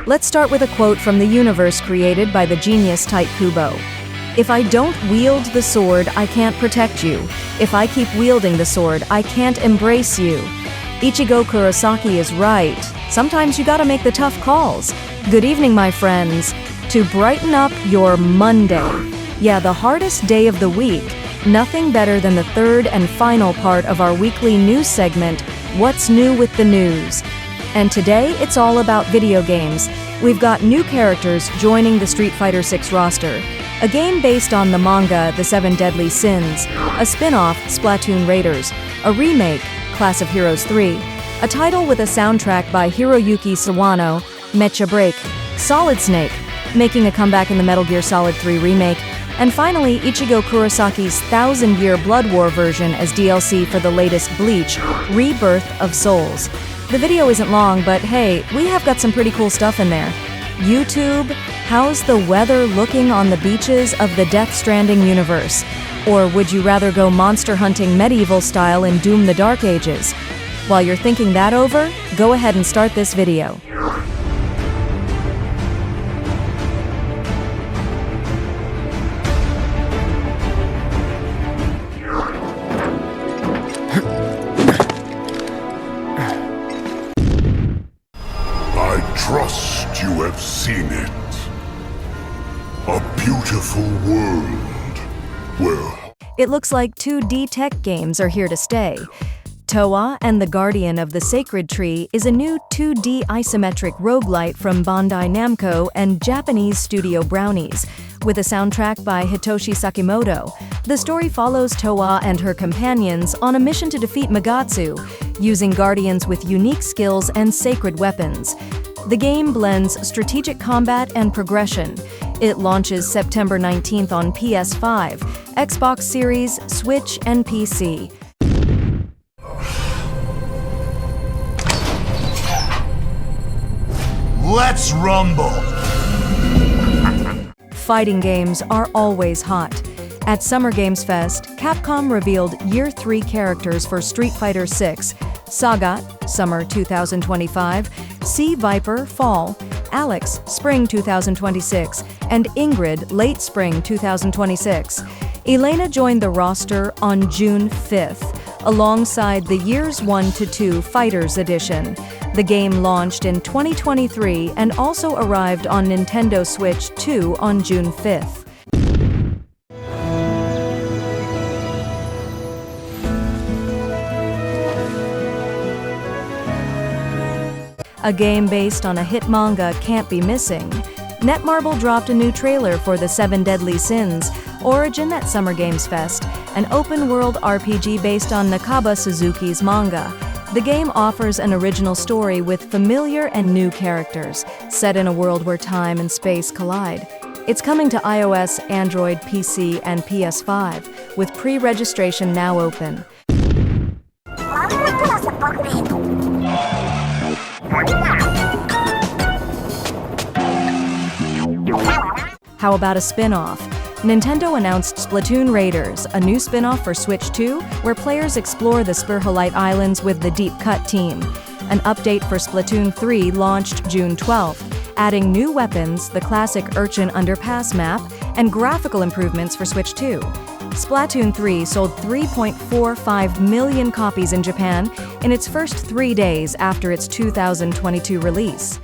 Let's start with a quote from the universe created by the genius Tite Kubo. "If I don't wield the sword, I can't protect you. If I keep wielding the sword, I can't embrace you." Ichigo Kurosaki is right. Sometimes you gotta make the tough calls. Good evening, my friends. To brighten up your Monday. Yeah, the hardest day of the week. Nothing better than the third and final part of our weekly news segment, What's New with the News? And today, it's all about video games. We've got new characters joining the Street Fighter VI roster, a game based on the manga The Seven Deadly Sins, a spin-off, Splatoon Raiders, a remake, Class of Heroes 3, a title with a soundtrack by Hiroyuki Sawano, Mecha Break, Solid Snake, making a comeback in the Metal Gear Solid 3 remake, and finally, Ichigo Kurosaki's 1000-year Blood War version as DLC for the latest Bleach, Rebirth of Souls. The video isn't long, but hey, we have got some pretty cool stuff in there. YouTube, how's the weather looking on the beaches of the Death Stranding universe? Or would you rather go monster hunting medieval style in Doom the Dark Ages? While you're thinking that over, go ahead and start this video. Trust you have seen it. A beautiful world. Well, it looks like 2D tech games are here to stay. Towa and the Guardian of the Sacred Tree is a new 2D isometric roguelite from Bandai Namco and Japanese studio Brownies, with a soundtrack by Hitoshi Sakimoto. The story follows Towa and her companions on a mission to defeat Magatsu, using guardians with unique skills and sacred weapons. The game blends strategic combat and progression. It launches September 19th on PS5, Xbox Series, Switch, and PC. Let's rumble! Fighting games are always hot. At Summer Games Fest, Capcom revealed Year 3 characters for Street Fighter VI, Sagat, Summer 2025, Sea Viper, Fall, Alex, Spring 2026, and Ingrid, Late Spring 2026. Elena joined the roster on June 5th, alongside the Years 1 to 2 Fighters Edition. The game launched in 2023 and also arrived on Nintendo Switch 2 on June 5th. A game based on a hit manga can't be missing. Netmarble dropped a new trailer for The Seven Deadly Sins, Origin at Summer Games Fest, an open-world RPG based on Nakaba Suzuki's manga. The game offers an original story with familiar and new characters, set in a world where time and space collide. It's coming to iOS, Android, PC, and PS5, with pre-registration now open. How about a spin-off? Nintendo announced Splatoon Raiders, a new spin-off for Switch 2, where players explore the Spurholite Islands with the Deep Cut team. An update for Splatoon 3 launched June 12th, adding new weapons, the classic Urchin Underpass map, and graphical improvements for Switch 2. Splatoon 3 sold 3.45 million copies in Japan in its first 3 days after its 2022 release.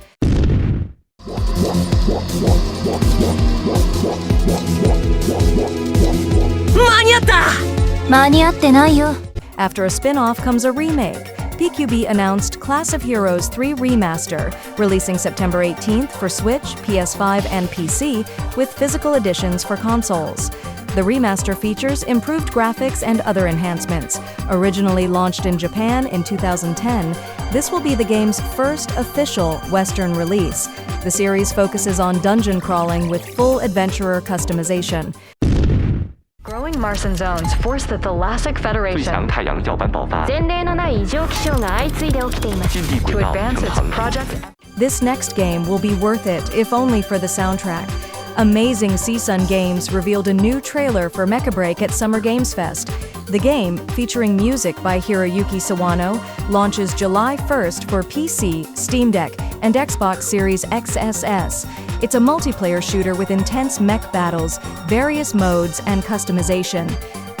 After a spin-off comes a remake. PQB announced Class of Heroes 3 Remaster, releasing September 18th for Switch, PS5, and PC, with physical editions for consoles. The remaster features improved graphics and other enhancements. Originally launched in Japan in 2010, this will be the game's first official Western release. The series focuses on dungeon crawling with full adventurer customization. Growing Martian zones force the Thalassic 最 Federation 强太阳角斑爆发， to advance its project. This next game will be worth it, if only for the soundtrack. Amazing CSUN Games revealed a new trailer for Mecha Break at Summer Games Fest. The game, featuring music by Hiroyuki Sawano, launches July 1st for PC, Steam Deck, and Xbox Series XSS. It's a multiplayer shooter with intense mech battles, various modes, and customization.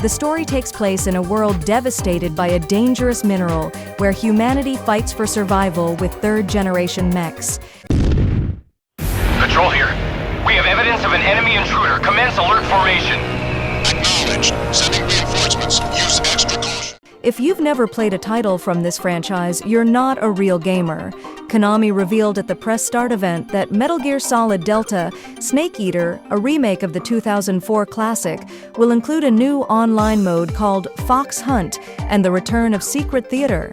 The story takes place in a world devastated by a dangerous mineral where humanity fights for survival with third-generation mechs. Patrol here. We have evidence of an enemy intruder. Commence alert formation. Acknowledged. Sending reinforcements. Use extra caution. If you've never played a title from this franchise, you're not a real gamer. Konami revealed at the press start event that Metal Gear Solid Delta Snake Eater, a remake of the 2004 classic, will include a new online mode called Fox Hunt and the return of Secret Theater.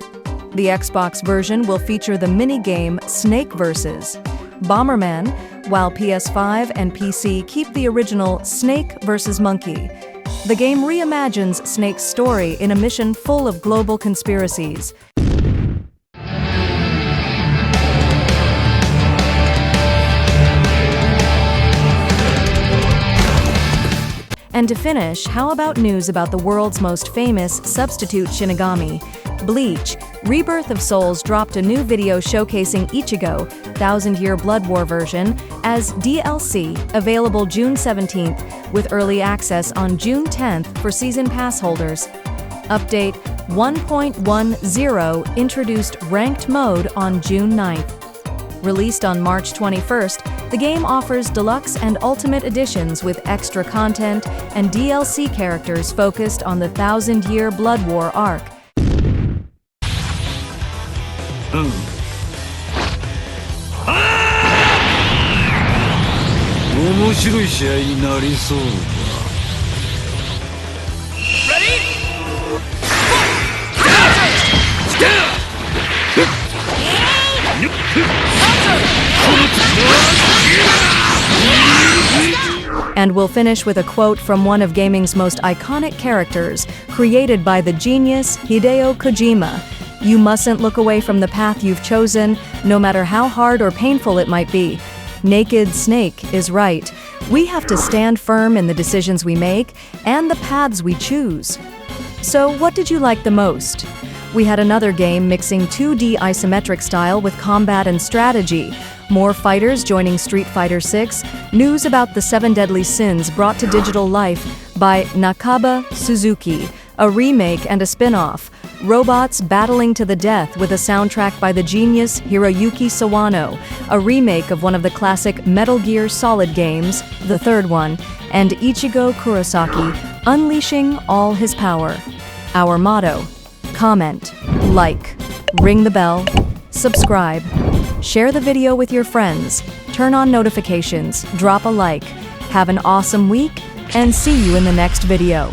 The Xbox version will feature the mini-game Snake vs. Bomberman, while PS5 and PC keep the original Snake vs. Monkey. The game reimagines Snake's story in a mission full of global conspiracies. And to finish, how about news about the world's most famous substitute Shinigami? Bleach, Rebirth of Souls dropped a new video showcasing Ichigo, Thousand Year Blood War version, as DLC, available June 17th, with early access on June 10th for Season Pass holders. Update 1.10 introduced Ranked Mode on June 9th. Released on March 21st, the game offers deluxe and ultimate editions with extra content and DLC characters focused on the Thousand Year Blood War arc. 面白い試合になりそうだ。 And we'll finish with a quote from one of gaming's most iconic characters, created by the genius Hideo Kojima. You mustn't look away from the path you've chosen, no matter how hard or painful it might be. Naked Snake is right. We have to stand firm in the decisions we make and the paths we choose. So, what did you like the most? We had another game mixing 2D isometric style with combat and strategy, more fighters joining Street Fighter VI, news about the 7 Deadly Sins brought to digital life by Nakaba Suzuki, a remake and a spin-off, robots battling to the death with a soundtrack by the genius Hiroyuki Sawano, a remake of one of the classic Metal Gear Solid games, the third one, and Ichigo Kurosaki, unleashing all his power. Our motto: comment, like, ring the bell, subscribe, share the video with your friends, turn on notifications, drop a like. Have an awesome week, and see you in the next video.